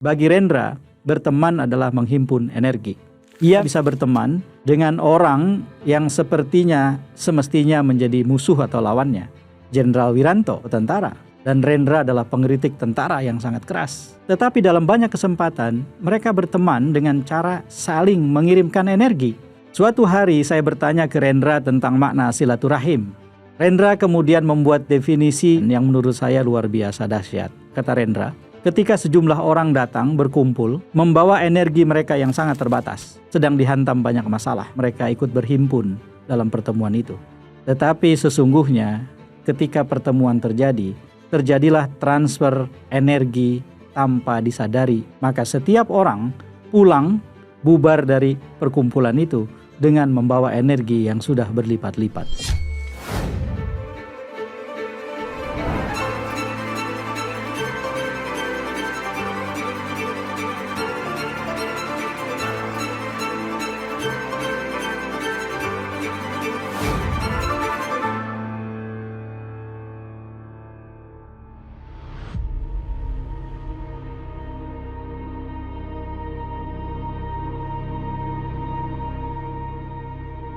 Bagi Rendra, berteman adalah menghimpun energi. Ia bisa berteman dengan orang yang semestinya menjadi musuh atau lawannya. Jenderal Wiranto, tentara, dan Rendra adalah pengkritik tentara yang sangat keras. Tetapi dalam banyak kesempatan, mereka berteman dengan cara saling mengirimkan energi. Suatu hari saya bertanya ke Rendra tentang makna silaturahim. Rendra kemudian membuat definisi yang menurut saya luar biasa dahsyat. Kata Rendra, ketika sejumlah orang datang berkumpul, membawa energi mereka yang sangat terbatas, sedang dihantam banyak masalah, mereka ikut berhimpun dalam pertemuan itu. Tetapi sesungguhnya ketika pertemuan terjadilah transfer energi tanpa disadari. Maka setiap orang pulang bubar dari perkumpulan itu dengan membawa energi yang sudah berlipat-lipat.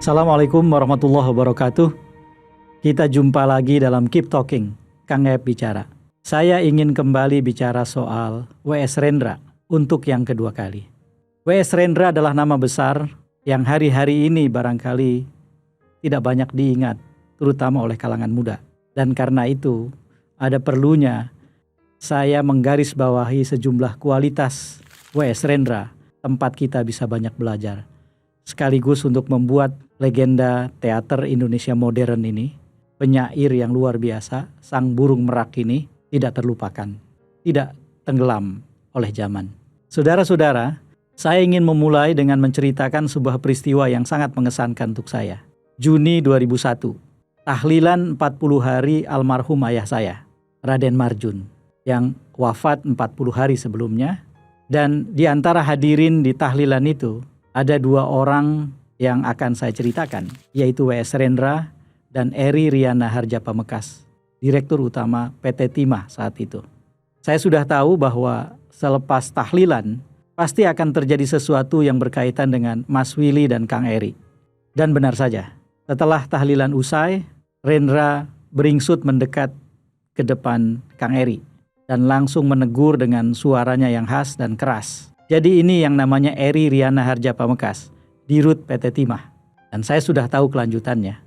Assalamualaikum warahmatullahi wabarakatuh. Kita jumpa lagi dalam Keep Talking, Kang Ep bicara. Saya ingin kembali bicara soal W.S. Rendra untuk yang kedua kali. W.S. Rendra adalah nama besar yang hari-hari ini barangkali tidak banyak diingat, terutama oleh kalangan muda. Dan karena itu, ada perlunya saya menggarisbawahi sejumlah kualitas W.S. Rendra, tempat kita bisa banyak belajar. Sekaligus untuk membuat legenda teater Indonesia modern ini, penyair yang luar biasa, sang burung merak ini tidak terlupakan, tidak tenggelam oleh zaman. Saudara-saudara, saya ingin memulai dengan menceritakan sebuah peristiwa yang sangat mengesankan untuk saya. Juni 2001, tahlilan 40 hari almarhum ayah saya, Raden Marjun, yang wafat 40 hari sebelumnya. Dan di antara hadirin di tahlilan itu, ada dua orang yang akan saya ceritakan, yaitu W.S. Rendra dan Eri Riana Harjapamekas, Direktur Utama PT Timah saat itu. Saya sudah tahu bahwa selepas tahlilan, pasti akan terjadi sesuatu yang berkaitan dengan Mas Willy dan Kang Eri. Dan benar saja, setelah tahlilan usai, Rendra beringsut mendekat ke depan Kang Eri dan langsung menegur dengan suaranya yang khas dan keras. Jadi ini yang namanya Eri Riana Harjapamekas, Dirut PT Timah. Dan saya sudah tahu kelanjutannya.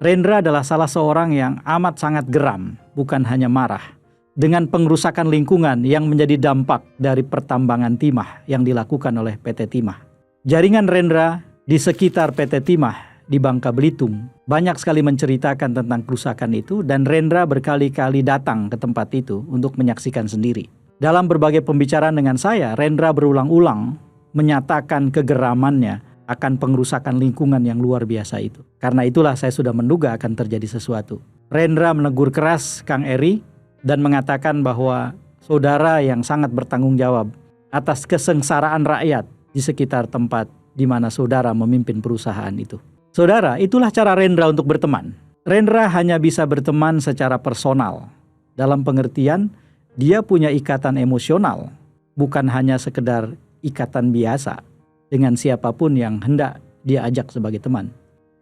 Rendra adalah salah seorang yang amat sangat geram, bukan hanya marah, dengan pengerusakan lingkungan yang menjadi dampak dari pertambangan timah yang dilakukan oleh PT Timah. Jaringan Rendra di sekitar PT Timah di Bangka Belitung banyak sekali menceritakan tentang kerusakan itu, dan Rendra berkali-kali datang ke tempat itu untuk menyaksikan sendiri. Dalam berbagai pembicaraan dengan saya, Rendra berulang-ulang menyatakan kegeramannya akan pengerusakan lingkungan yang luar biasa itu. Karena itulah saya sudah menduga akan terjadi sesuatu. Rendra menegur keras Kang Eri dan mengatakan bahwa saudara yang sangat bertanggung jawab atas kesengsaraan rakyat di sekitar tempat di mana saudara memimpin perusahaan itu. Saudara, itulah cara Rendra untuk berteman. Rendra hanya bisa berteman secara personal, dalam pengertian dia punya ikatan emosional, bukan hanya sekedar ikatan biasa dengan siapapun yang hendak dia ajak sebagai teman.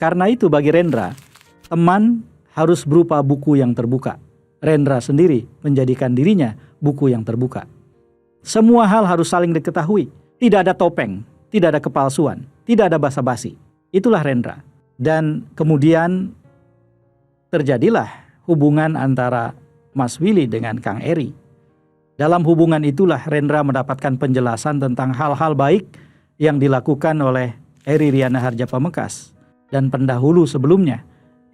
Karena itu bagi Rendra, teman harus berupa buku yang terbuka. Rendra sendiri menjadikan dirinya buku yang terbuka. Semua hal harus saling diketahui, tidak ada topeng, tidak ada kepalsuan, tidak ada basa-basi. Itulah Rendra. Dan kemudian terjadilah hubungan antara Mas Willy dengan Kang Eri. Dalam hubungan itulah Rendra mendapatkan penjelasan tentang hal-hal baik yang dilakukan oleh Eri Riana Harjapamekas dan pendahulu sebelumnya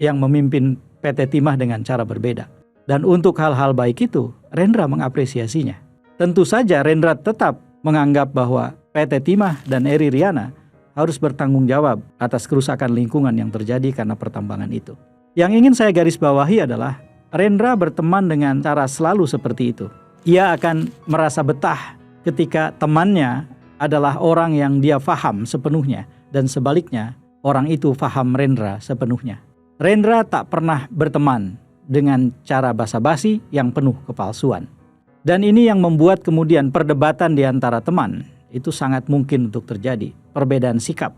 yang memimpin PT Timah dengan cara berbeda. Dan untuk hal-hal baik itu, Rendra mengapresiasinya. Tentu saja Rendra tetap menganggap bahwa PT Timah dan Eri Riana harus bertanggung jawab atas kerusakan lingkungan yang terjadi karena pertambangan itu. Yang ingin saya garis bawahi adalah Rendra berteman dengan cara selalu seperti itu. Ia akan merasa betah ketika temannya adalah orang yang dia faham sepenuhnya, dan sebaliknya orang itu faham Rendra sepenuhnya. Rendra tak pernah berteman dengan cara basa-basi yang penuh kepalsuan. Dan ini yang membuat kemudian perdebatan di antara teman itu sangat mungkin untuk terjadi. Perbedaan sikap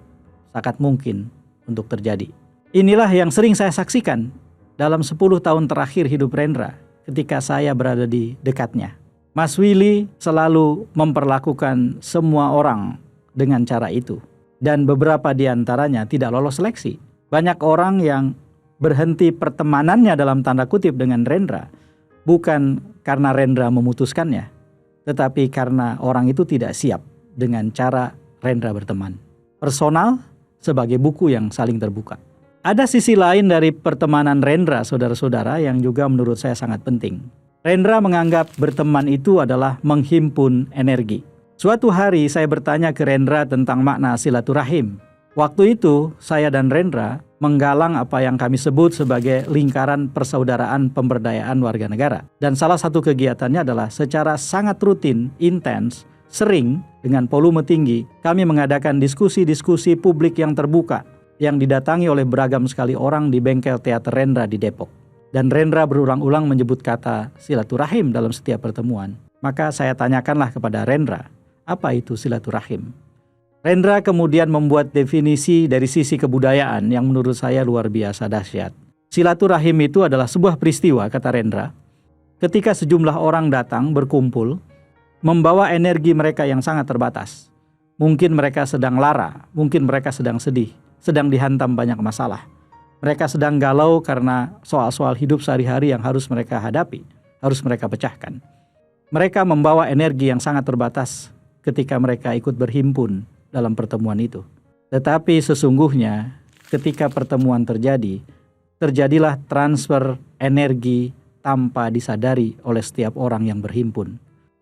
sangat mungkin untuk terjadi. Inilah yang sering saya saksikan dalam 10 tahun terakhir hidup Rendra ketika saya berada di dekatnya. Mas Willy selalu memperlakukan semua orang dengan cara itu. Dan beberapa di antaranya tidak lolos seleksi. Banyak orang yang berhenti pertemanannya dalam tanda kutip dengan Rendra bukan karena Rendra memutuskannya, tetapi karena orang itu tidak siap dengan cara Rendra berteman. Personal sebagai buku yang saling terbuka. Ada sisi lain dari pertemanan Rendra, saudara-saudara, yang juga menurut saya sangat penting. Rendra menganggap berteman itu adalah menghimpun energi. Suatu hari saya bertanya ke Rendra tentang makna silaturahim. Waktu itu saya dan Rendra menggalang apa yang kami sebut sebagai lingkaran persaudaraan pemberdayaan warga negara. Dan salah satu kegiatannya adalah secara sangat rutin, intens, sering, dengan volume tinggi, kami mengadakan diskusi-diskusi publik yang terbuka yang didatangi oleh beragam sekali orang di bengkel teater Rendra di Depok. Dan Rendra berulang-ulang menyebut kata silaturahim dalam setiap pertemuan. Maka saya tanyakanlah kepada Rendra, apa itu silaturahim? Rendra kemudian membuat definisi dari sisi kebudayaan yang menurut saya luar biasa dahsyat. Silaturahim itu adalah sebuah peristiwa, kata Rendra, ketika sejumlah orang datang berkumpul, membawa energi mereka yang sangat terbatas. Mungkin mereka sedang lara, mungkin mereka sedang sedih, sedang dihantam banyak masalah. Mereka sedang galau karena soal-soal hidup sehari-hari yang harus mereka hadapi, harus mereka pecahkan. Mereka membawa energi yang sangat terbatas ketika mereka ikut berhimpun dalam pertemuan itu. Tetapi sesungguhnya ketika pertemuan terjadi, terjadilah transfer energi tanpa disadari oleh setiap orang yang berhimpun.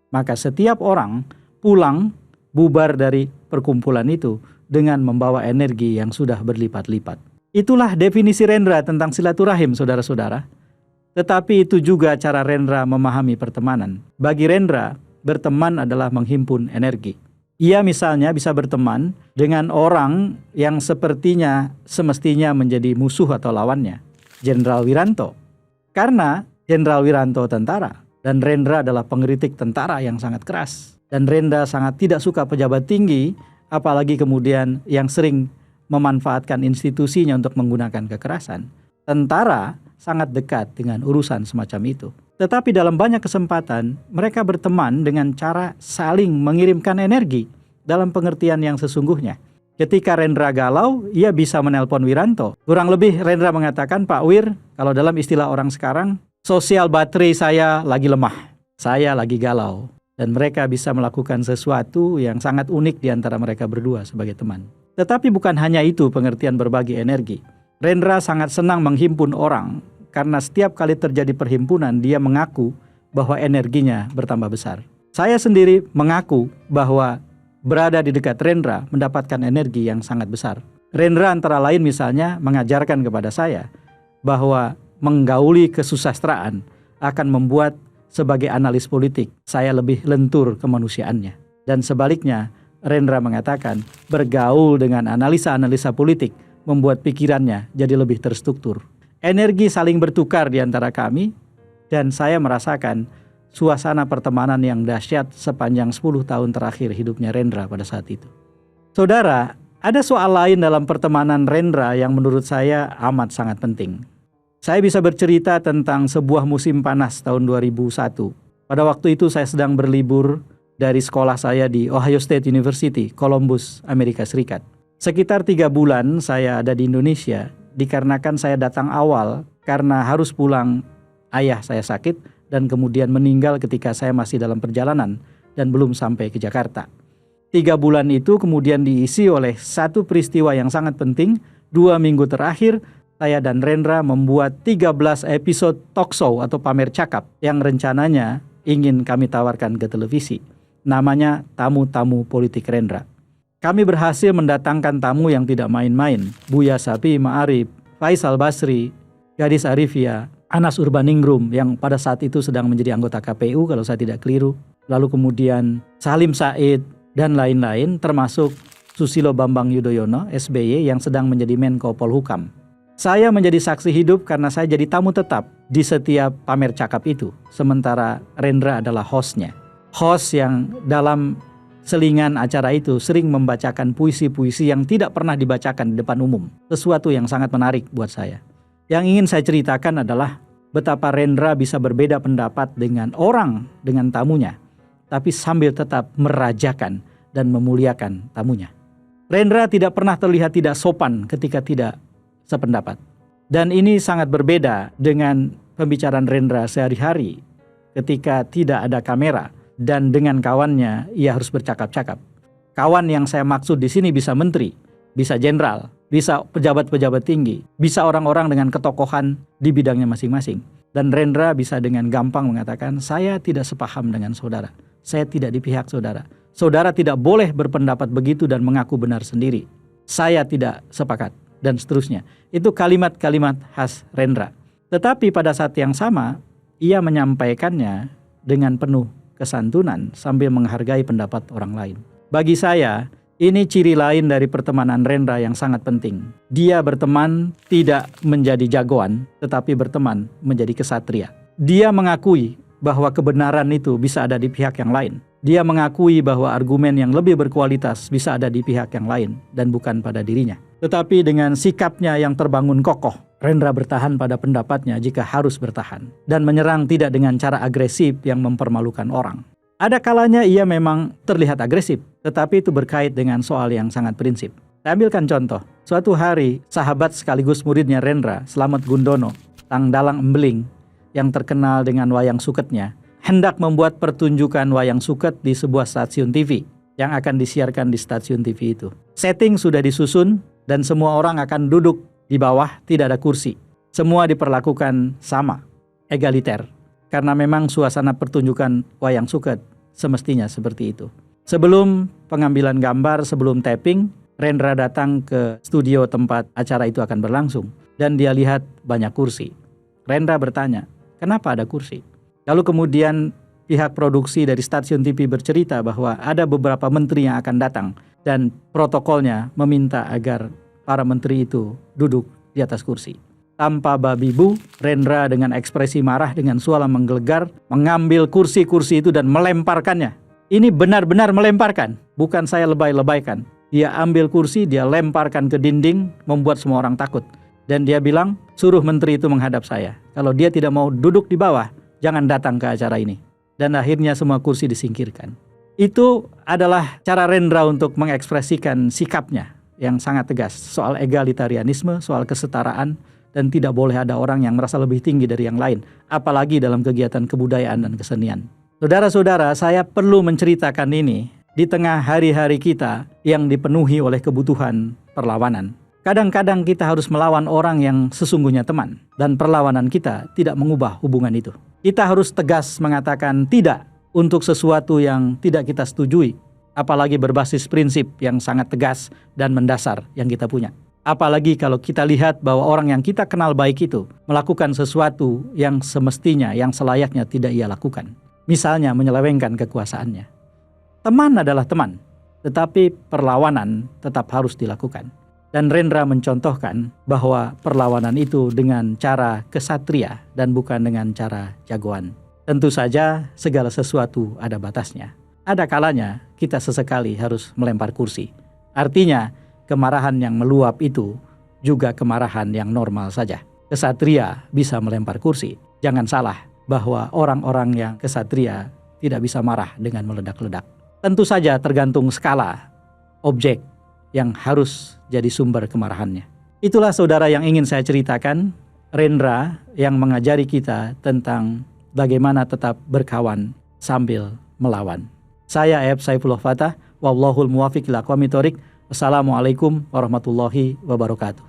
Maka setiap orang pulang, bubar dari perkumpulan itu dengan membawa energi yang sudah berlipat-lipat. Itulah definisi Rendra tentang silaturahim, saudara-saudara. Tetapi itu juga cara Rendra memahami pertemanan. Bagi Rendra, berteman adalah menghimpun energi. Ia misalnya bisa berteman dengan orang yang sepertinya semestinya menjadi musuh atau lawannya, Jenderal Wiranto. Karena Jenderal Wiranto tentara dan Rendra adalah pengkritik tentara yang sangat keras. Dan Rendra sangat tidak suka pejabat tinggi, apalagi kemudian yang sering memanfaatkan institusinya untuk menggunakan kekerasan. Tentara sangat dekat dengan urusan semacam itu. Tetapi dalam banyak kesempatan, mereka berteman dengan cara saling mengirimkan energi dalam pengertian yang sesungguhnya. Ketika Rendra galau, ia bisa menelpon Wiranto. Kurang lebih Rendra mengatakan, Pak Wir, kalau dalam istilah orang sekarang, sosial baterai saya lagi lemah, saya lagi galau. Dan mereka bisa melakukan sesuatu yang sangat unik di antara mereka berdua sebagai teman. Tetapi bukan hanya itu pengertian berbagi energi. Rendra sangat senang menghimpun orang, karena setiap kali terjadi perhimpunan, dia mengaku bahwa energinya bertambah besar. Saya sendiri mengaku bahwa berada di dekat Rendra mendapatkan energi yang sangat besar. Rendra antara lain misalnya mengajarkan kepada saya bahwa menggauli kesusastraan akan membuat sebagai analis politik saya lebih lentur kemanusiaannya. Dan sebaliknya, Rendra mengatakan bergaul dengan analisa-analisa politik membuat pikirannya jadi lebih terstruktur. Energi saling bertukar di antara kami, dan saya merasakan suasana pertemanan yang dahsyat sepanjang 10 tahun terakhir hidupnya Rendra pada saat itu. Saudara, ada soal lain dalam pertemanan Rendra yang menurut saya amat sangat penting. Saya bisa bercerita tentang sebuah musim panas tahun 2001. Pada waktu itu saya sedang berlibur dari sekolah saya di Ohio State University, Columbus, Amerika Serikat. Sekitar 3 bulan saya ada di Indonesia, dikarenakan saya datang awal karena harus pulang, ayah saya sakit dan kemudian meninggal ketika saya masih dalam perjalanan dan belum sampai ke Jakarta. 3 bulan itu kemudian diisi oleh satu peristiwa yang sangat penting. 2 minggu terakhir saya dan Rendra membuat 13 episode talk show atau pamer cakap yang rencananya ingin kami tawarkan ke televisi. Namanya Tamu-Tamu Politik Rendra. Kami berhasil mendatangkan tamu yang tidak main-main. Buya Sapi Ma'arif, Faisal Basri, Gadis Arifia, Anas Urbaningrum yang pada saat itu sedang menjadi anggota KPU kalau saya tidak keliru. Lalu kemudian Salim Said dan lain-lain, termasuk Susilo Bambang Yudhoyono, SBY, yang sedang menjadi Menko Polhukam. Saya menjadi saksi hidup karena saya jadi tamu tetap di setiap pamer cakap itu. Sementara Rendra adalah hostnya. Host yang dalam selingan acara itu sering membacakan puisi-puisi yang tidak pernah dibacakan di depan umum. Sesuatu yang sangat menarik buat saya. Yang ingin saya ceritakan adalah betapa Rendra bisa berbeda pendapat dengan tamunya, tapi sambil tetap merajakan dan memuliakan tamunya. Rendra tidak pernah terlihat tidak sopan ketika tidak sependapat. Dan ini sangat berbeda dengan pembicaraan Rendra sehari-hari ketika tidak ada kamera dan dengan kawannya ia harus bercakap-cakap. Kawan yang saya maksud di sini bisa menteri, bisa jenderal, bisa pejabat-pejabat tinggi, bisa orang-orang dengan ketokohan di bidangnya masing-masing. Dan Rendra bisa dengan gampang mengatakan, saya tidak sepaham dengan saudara, saya tidak di pihak saudara. Saudara tidak boleh berpendapat begitu dan mengaku benar sendiri. Saya tidak sepakat. Dan seterusnya. Itu kalimat-kalimat khas Rendra. Tetapi pada saat yang sama, ia menyampaikannya dengan penuh kesantunan sambil menghargai pendapat orang lain. Bagi saya, ini ciri lain dari pertemanan Rendra yang sangat penting. Dia berteman tidak menjadi jagoan, tetapi berteman menjadi kesatria. Dia mengakui bahwa kebenaran itu bisa ada di pihak yang lain. Dia mengakui bahwa argumen yang lebih berkualitas bisa ada di pihak yang lain dan bukan pada dirinya. Tetapi dengan sikapnya yang terbangun kokoh, Rendra bertahan pada pendapatnya jika harus bertahan dan menyerang tidak dengan cara agresif yang mempermalukan orang. Ada kalanya ia memang terlihat agresif, tetapi itu berkait dengan soal yang sangat prinsip. Saya ambilkan contoh. Suatu hari, sahabat sekaligus muridnya Rendra, Slamet Gundono, Tang Dalang Embeling, yang terkenal dengan wayang suketnya, hendak membuat pertunjukan wayang suket di sebuah stasiun TV yang akan disiarkan di stasiun TV itu. Setting sudah disusun dan semua orang akan duduk di bawah, tidak ada kursi. Semua diperlakukan sama, egaliter. Karena memang suasana pertunjukan wayang suket semestinya seperti itu. Sebelum pengambilan gambar, sebelum tapping, Rendra datang ke studio tempat acara itu akan berlangsung. Dan dia lihat banyak kursi. Rendra bertanya, kenapa ada kursi? Lalu kemudian pihak produksi dari stasiun TV bercerita bahwa ada beberapa menteri yang akan datang. Dan protokolnya meminta agar para menteri itu duduk di atas kursi. Tanpa babi bu, Rendra dengan ekspresi marah dengan suara menggelegar mengambil kursi-kursi itu dan melemparkannya. Ini benar-benar melemparkan, bukan saya lebay-lebaykan. Dia ambil kursi, dia lemparkan ke dinding, membuat semua orang takut. Dan dia bilang, suruh menteri itu menghadap saya. Kalau dia tidak mau duduk di bawah, jangan datang ke acara ini. Dan akhirnya semua kursi disingkirkan. Itu adalah cara Rendra untuk mengekspresikan sikapnya yang sangat tegas soal egalitarianisme, soal kesetaraan, dan tidak boleh ada orang yang merasa lebih tinggi dari yang lain, apalagi dalam kegiatan kebudayaan dan kesenian. Saudara-saudara, saya perlu menceritakan ini di tengah hari-hari kita yang dipenuhi oleh kebutuhan perlawanan. Kadang-kadang kita harus melawan orang yang sesungguhnya teman, dan perlawanan kita tidak mengubah hubungan itu. Kita harus tegas mengatakan tidak untuk sesuatu yang tidak kita setujui, apalagi berbasis prinsip yang sangat tegas dan mendasar yang kita punya. Apalagi kalau kita lihat bahwa orang yang kita kenal baik itu melakukan sesuatu yang semestinya, yang selayaknya tidak ia lakukan. Misalnya menyelewengkan kekuasaannya. Teman adalah teman, tetapi perlawanan tetap harus dilakukan. Dan Rendra mencontohkan bahwa perlawanan itu dengan cara kesatria dan bukan dengan cara jagoan. Tentu saja segala sesuatu ada batasnya. Ada kalanya kita sesekali harus melempar kursi. Artinya kemarahan yang meluap itu juga kemarahan yang normal saja. Kesatria bisa melempar kursi. Jangan salah bahwa orang-orang yang kesatria tidak bisa marah dengan meledak-ledak. Tentu saja tergantung skala objek yang harus jadi sumber kemarahannya. Itulah saudara yang ingin saya ceritakan. Rendra yang mengajari kita tentang bagaimana tetap berkawan sambil melawan. Saya Ayub Saifullah Fatah, wallahul muwafiq ila aqwamit thoriq. Wassalamualaikum warahmatullahi wabarakatuh.